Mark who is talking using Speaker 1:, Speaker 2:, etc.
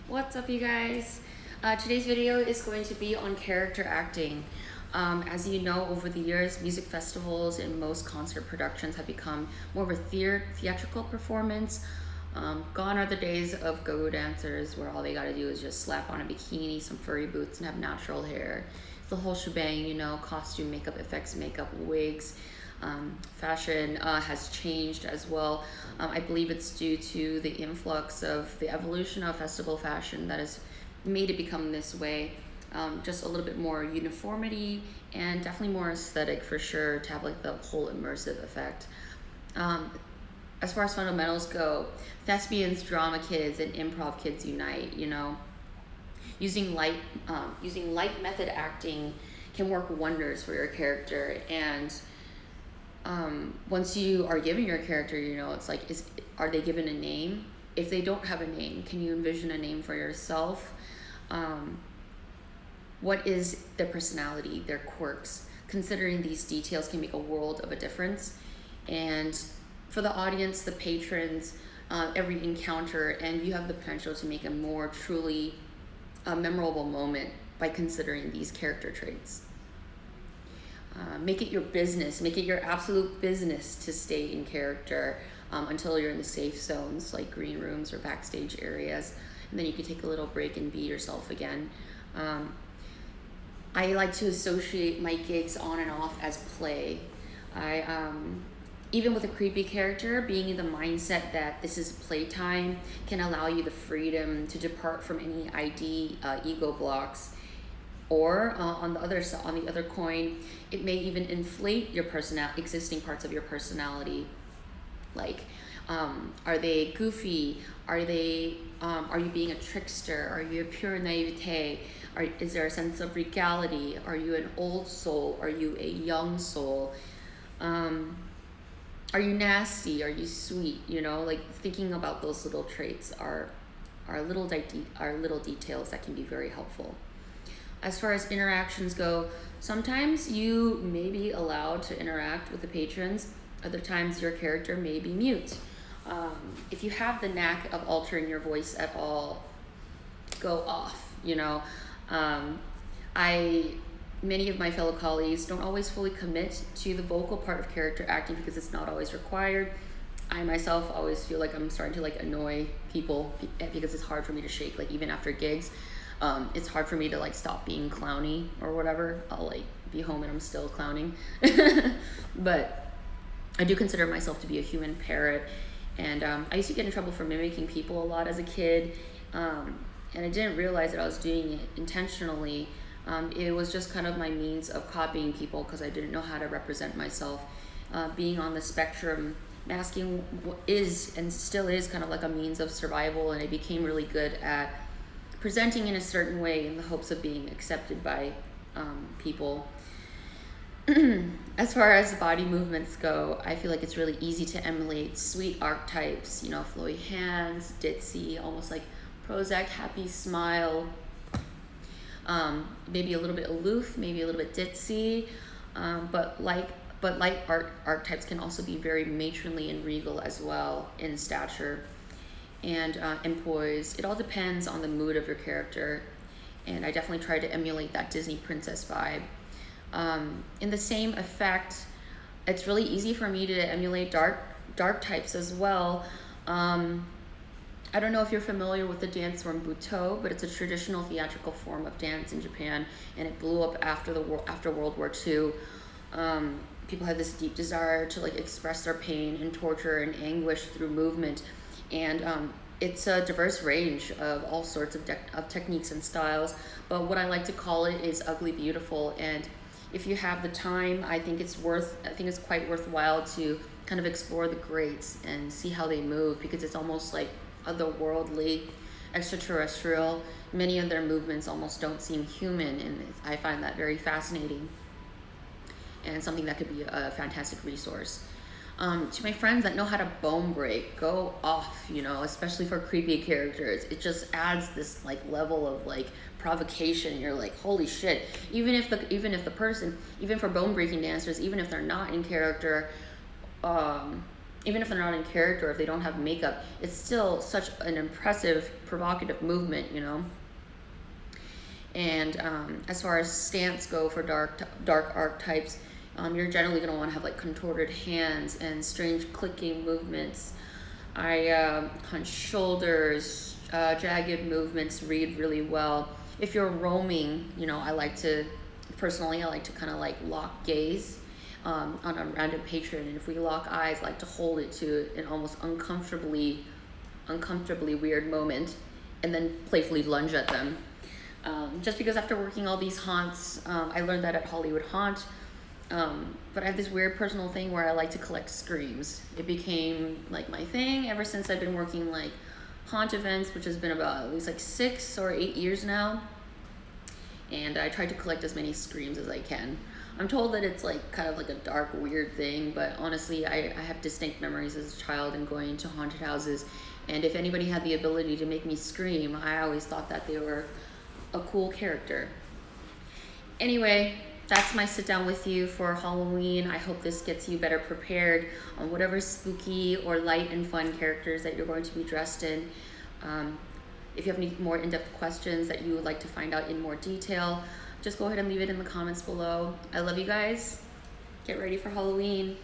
Speaker 1: What's up, you guys? Today's video is going to be on character acting. As you know, over the years, music festivals and most concert productions have become more of a theatrical performance. Gone are the days of go-go dancers where all they gotta do is just slap on a bikini, some furry boots, and have natural hair. It's the whole shebang, costume, makeup, effects, makeup, wigs. Fashion has changed as well. I believe it's due to the influx of the evolution of festival fashion that has made it become this way. Just a little bit more uniformity and definitely more aesthetic for sure to have like the whole immersive effect. As far as fundamentals go, thespians, drama kids, and improv kids unite. Using light method acting can work wonders for your character. And once you are given your character, it's like, are they given a name? If they don't have a name, can you envision a name for yourself? What is their personality, their quirks? Considering these details can make a world of a difference. And for the audience, the patrons, every encounter, and you have the potential to make a more truly memorable moment by considering these character traits. Make it your business, make it your absolute business to stay in character until you're in the safe zones like green rooms or backstage areas, and then you can take a little break and be yourself again. I like to associate my gigs on and off as play. Even with a creepy character, being in the mindset that this is playtime can allow you the freedom to depart from any ego blocks. Or on the other coin, it may even inflate your existing parts of your personality. Like, are they goofy? Are you being a trickster? Are you a pure naivete? Is there a sense of regality? Are you an old soul? Are you a young soul? Are you nasty? Are you sweet? Like thinking about those little traits are little details that can be very helpful. As far as interactions go, sometimes you may be allowed to interact with the patrons. Other times your character may be mute. If you have the knack of altering your voice at all, go off. Many of my fellow colleagues don't always fully commit to the vocal part of character acting because it's not always required. I myself always feel like I'm starting to annoy people because it's hard for me to shake, even after gigs. It's hard for me to stop being clowny or whatever. I'll be home and I'm still clowning. But I do consider myself to be a human parrot, and I used to get in trouble for mimicking people a lot as a kid, and I didn't realize that I was doing it intentionally. It was just kind of my means of copying people because I didn't know how to represent myself. Being on the spectrum, masking is and still is kind of like a means of survival, and I became really good at presenting in a certain way in the hopes of being accepted by people. As far as body movements go, I feel like it's really easy to emulate sweet archetypes, flowy hands, ditzy, almost like Prozac, happy smile, maybe a little bit aloof, maybe a little bit ditzy, but light archetypes can also be very matronly and regal as well in stature and poise. It all depends on the mood of your character, and I definitely try to emulate that Disney princess vibe. In the same effect, it's really easy for me to emulate dark types as well. I don't know if you're familiar with the dance form Butoh, but it's a traditional theatrical form of dance in Japan, and it blew up after World War II. People had this deep desire to express their pain and torture and anguish through movement, and it's a diverse range of all sorts of techniques and styles. But what I like to call it is ugly beautiful, and if you have the time, I think it's quite worthwhile to kind of explore the greats and see how they move, because it's almost like otherworldly, extraterrestrial. Many of their movements almost don't seem human, and I find that very fascinating and something that could be a fantastic resource. To my friends that know how to bone break, go off, especially for creepy characters. It just adds this level of provocation. You're like, holy shit. Even for bone breaking dancers, even if they're not in character, even if they're not in character, if they don't have makeup, it's still such an impressive, provocative movement, you know. And as far as stance go for dark archetypes, you're generally going to want to have like contorted hands and strange clicking movements. Hunch shoulders, jagged movements read really well. If you're roaming, you know, I like to kind of like lock gaze on a random patron, and if we lock eyes, I like to hold it to an almost uncomfortably weird moment, and then playfully lunge at them. Just because after working all these haunts, I learned that at Hollywood Haunt. But I have this weird personal thing where I like to collect screams. It became like my thing ever since I've been working like haunt events, which has been about at least like 6 or 8 years now. And I try to collect as many screams as I can. I'm told that it's like kind of like a dark, weird thing, but honestly, I have distinct memories as a child and going to haunted houses. And if anybody had the ability to make me scream, I always thought that they were a cool character. Anyway, that's my sit down with you for Halloween. I hope this gets you better prepared on whatever spooky or light and fun characters that you're going to be dressed in. If you have any more in-depth questions that you would like to find out in more detail, just go ahead and leave it in the comments below. I love you guys. Get ready for Halloween.